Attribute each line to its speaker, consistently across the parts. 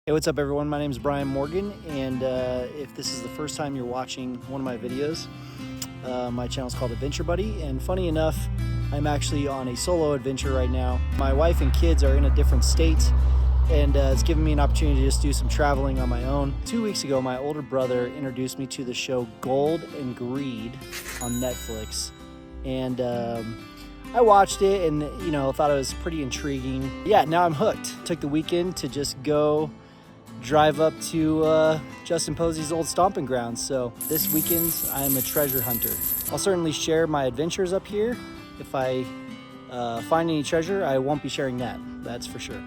Speaker 1: Hey, what's up everyone? My name is Brian Morgan, and if this is the first time you're watching one of my videos, my channel is called Adventure Buddy, and funny enough, I'm actually on a solo adventure right now. My wife and kids are in a different state, and it's given me an opportunity to just do some traveling on my own. 2 weeks ago, my older brother introduced me to the show Gold and Greed on Netflix, and I watched it and, thought it was pretty intriguing. Yeah, now I'm hooked. Took the weekend to just go drive up to Justin Posey's old stomping grounds. So this weekend, I am a treasure hunter. I'll certainly share my adventures up here. If I find any treasure, I won't be sharing that. That's for sure.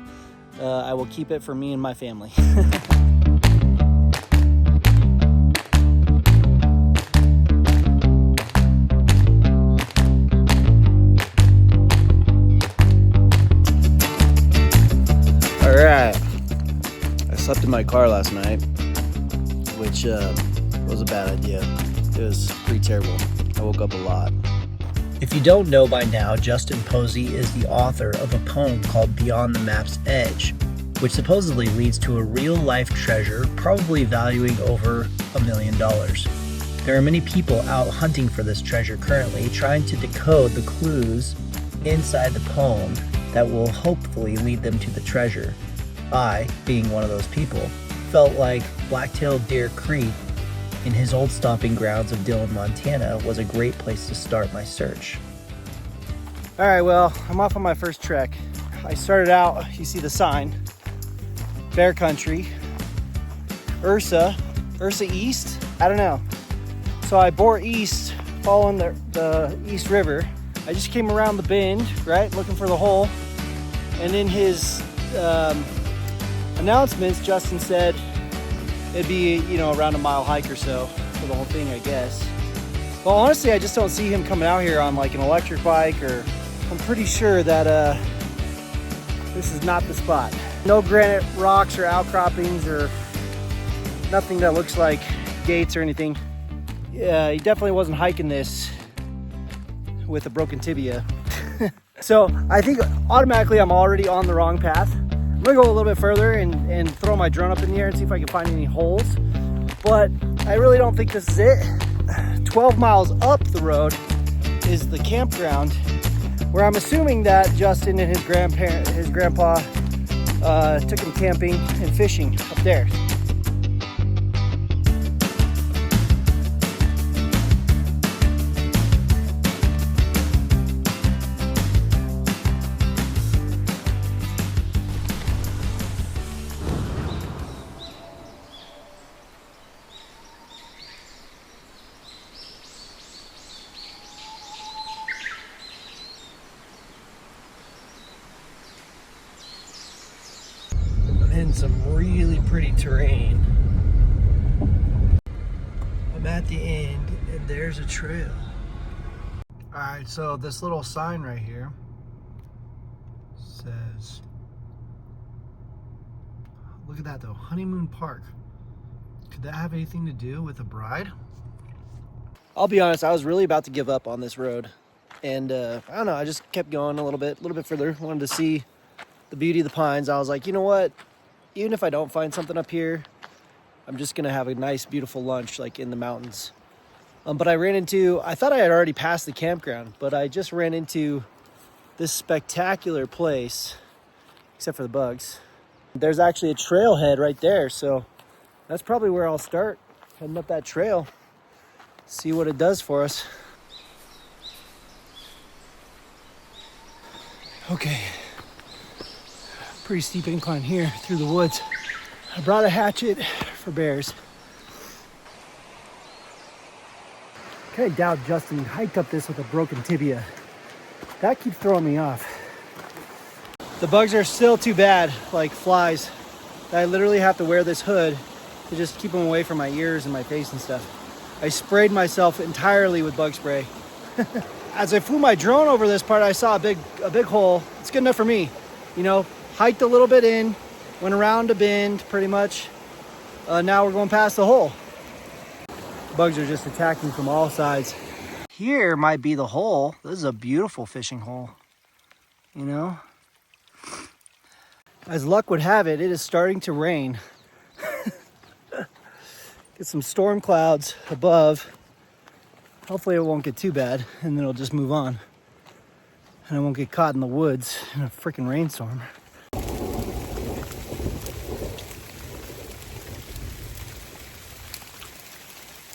Speaker 1: I will keep it for me and my family. All right. I slept in my car last night, which was a bad idea. It was pretty terrible. I woke up a lot. If you don't know by now, Justin Posey is the author of a poem called Beyond the Map's Edge, which supposedly leads to a real-life treasure, probably valuing over $1 million. There are many people out hunting for this treasure currently, trying to decode the clues inside the poem that will hopefully lead them to the treasure. I, being one of those people, felt like Black-tailed Deer Creek in his old stomping grounds of Dillon, Montana was a great place to start my search. All right, well, I'm off on my first trek. I started out, you see the sign, Bear Country, Ursa East, I don't know. So I bore east, following the East River. I just came around the bend, right, looking for the hole, and in his announcements, Justin said it'd be, around a mile hike or so for the whole thing, I guess. Well, honestly, I just don't see him coming out here on like an electric bike, or I'm pretty sure that this is not the spot. No granite rocks or outcroppings or nothing that looks like gates or anything. Yeah, he definitely wasn't hiking this with a broken tibia. So I think automatically I'm already on the wrong path. I'm gonna go a little bit further and throw my drone up in the air and see if I can find any holes. But I really don't think this is it. 12 miles up the road is the campground, where I'm assuming that Justin and his grandpa took him camping and fishing up there. In some really pretty terrain. I'm at the end and there's a trail. All right, so this little sign right here says, look at that though, Honeymoon Park. Could that have anything to do with a bride? I'll be honest, I was really about to give up on this road, and I don't know, I just kept going a little bit further. Wanted to see the beauty of the pines. I was like, you know what? Even if I don't find something up here, I'm just gonna have a nice, beautiful lunch like in the mountains. But I thought I had already passed the campground, but I just ran into this spectacular place, except for the bugs. There's actually a trailhead right there, so that's probably where I'll start, heading up that trail, see what it does for us. Okay. Pretty steep incline here through the woods. I brought a hatchet for bears. Okay, doubt Justin hiked up this with a broken tibia. That keeps throwing me off. The bugs are still too bad, like flies. I literally have to wear this hood to just keep them away from my ears and my face and stuff. I sprayed myself entirely with bug spray. As I flew my drone over this part, I saw a big hole. It's good enough for me, Hiked a little bit in, went around a bend pretty much. Now we're going past the hole. Bugs are just attacking from all sides. Here might be the hole. This is a beautiful fishing hole, As luck would have it, it is starting to rain. Get some storm clouds above. Hopefully it won't get too bad, and then it'll just move on. And I won't get caught in the woods in a freaking rainstorm.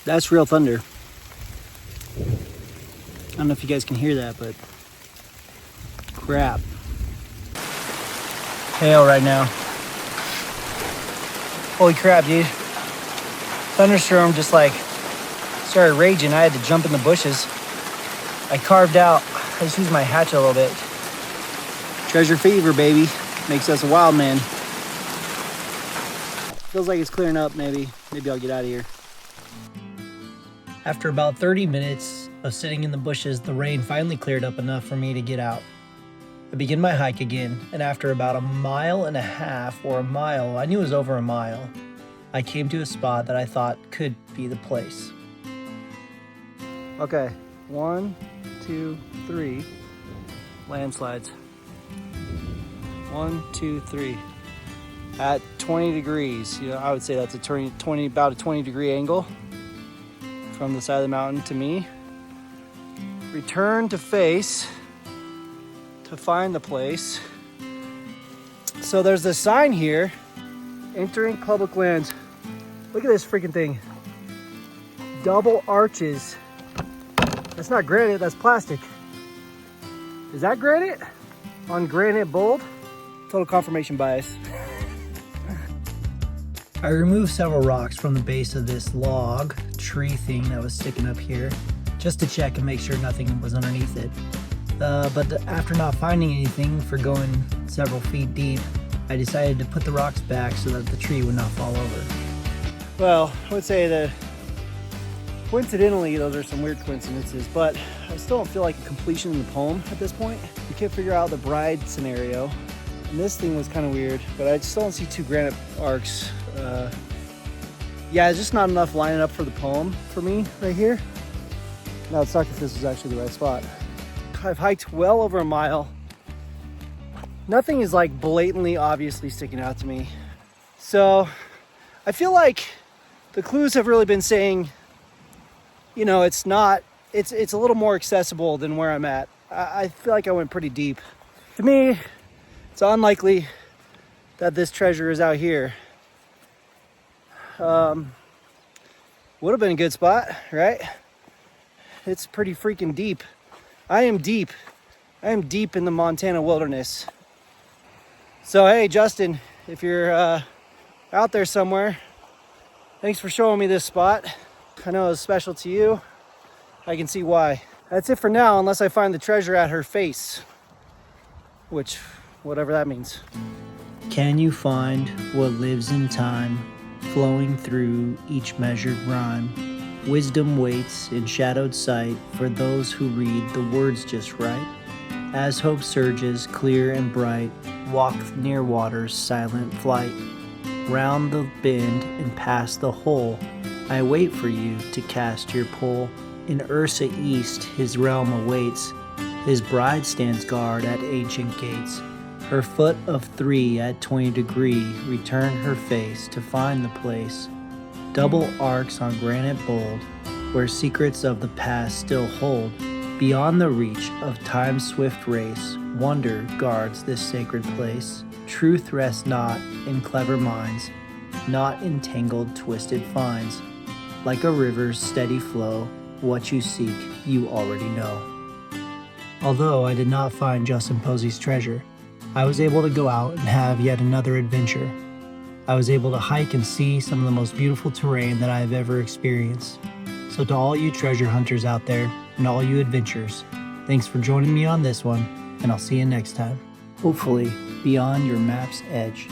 Speaker 1: That's real thunder. I don't know if you guys can hear that, but crap. Hail right now. Holy crap, dude. Thunderstorm just like started raging. I had to jump in the bushes. I carved out, I just used my hatchet a little bit. Treasure fever, baby. Makes us a wild man. Feels like it's clearing up, maybe. Maybe I'll get out of here. After about 30 minutes of sitting in the bushes, the rain finally cleared up enough for me to get out. I begin my hike again, and after about 1.5 miles or a mile, I knew it was over a mile, I came to a spot that I thought could be the place. Okay, 1, 2, 3 landslides. 1, 2, 3. At 20 degrees, I would say that's about a 20 degree angle from the side of the mountain to me. Return to face to find the place. So there's a sign here, entering public lands. Look at this freaking thing. Double arches. That's not granite, that's plastic. Is that granite? On granite bold? Total confirmation bias. I removed several rocks from the base of this log tree thing that was sticking up here, just to check and make sure nothing was underneath it. But after not finding anything for going several feet deep, I decided to put the rocks back so that the tree would not fall over. Well, I would say that coincidentally, those are some weird coincidences, but I still don't feel like a completion in the poem at this point. We can't figure out the bride scenario. And this thing was kind of weird, but I still don't see 2 granite arcs. Yeah, it's just not enough lining up for the poem for me right here. Now it's stuck if this is actually the right spot. I've hiked well over a mile. Nothing is like blatantly obviously sticking out to me. So I feel like the clues have really been saying, it's a little more accessible than where I'm at. I feel like I went pretty deep. To me, it's unlikely that this treasure is out here. Would have been a good spot, right? It's pretty freaking deep. I am deep in the Montana wilderness. So hey, Justin, if you're out there somewhere, thanks for showing me this spot. I know it's special to you. I can see why. That's it for now, unless I find the treasure at her face. Which, whatever that means. Can you find what lives in time, flowing through each measured rhyme? Wisdom waits in shadowed sight for those who read the words just right. As hope surges clear and bright, walk near water's silent flight. Round the bend and past the hole, I wait for you to cast your pole. In Ursa East his realm awaits, his bride stands guard at ancient gates. Her foot of 3 at 20 degree, return her face to find the place. Double arcs on granite bold, where secrets of the past still hold. Beyond the reach of time's swift race, wonder guards this sacred place. Truth rests not in clever minds, not in tangled, twisted finds. Like a river's steady flow, what you seek, you already know. Although I did not find Justin Posey's treasure, I was able to go out and have yet another adventure. I was able to hike and see some of the most beautiful terrain that I have ever experienced. So to all you treasure hunters out there and all you adventurers, thanks for joining me on this one, and I'll see you next time. Hopefully, beyond your map's edge.